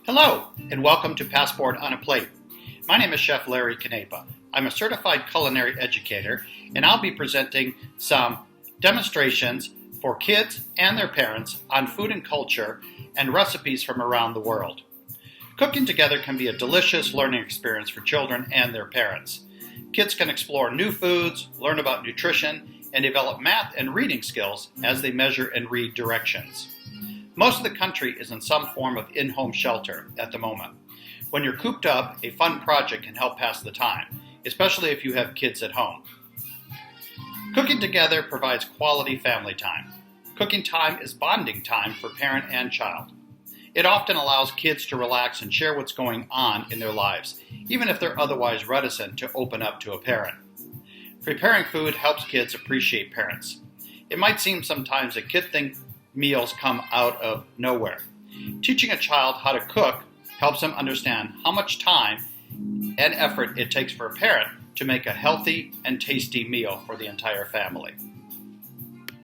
Hello, and welcome to Passport on a Plate. My name is Chef Larry Canepa. I'm a certified culinary educator, and I'll be presenting some demonstrations for kids and their parents on food and culture and recipes from around the world. Cooking together can be a delicious learning experience for children and their parents. Kids can explore new foods, learn about nutrition, and develop math and reading skills as they measure and read directions. Most of the country is in some form of in-home shelter at the moment. When you're cooped up, a fun project can help pass the time, especially if you have kids at home. Cooking together provides quality family time. Cooking time is bonding time for parent and child. It often allows kids to relax and share what's going on in their lives, even if they're otherwise reticent to open up to a parent. Preparing food helps kids appreciate parents. It might seem sometimes that kids think meals come out of nowhere. Teaching a child how to cook helps them understand how much time and effort it takes for a parent to make a healthy and tasty meal for the entire family.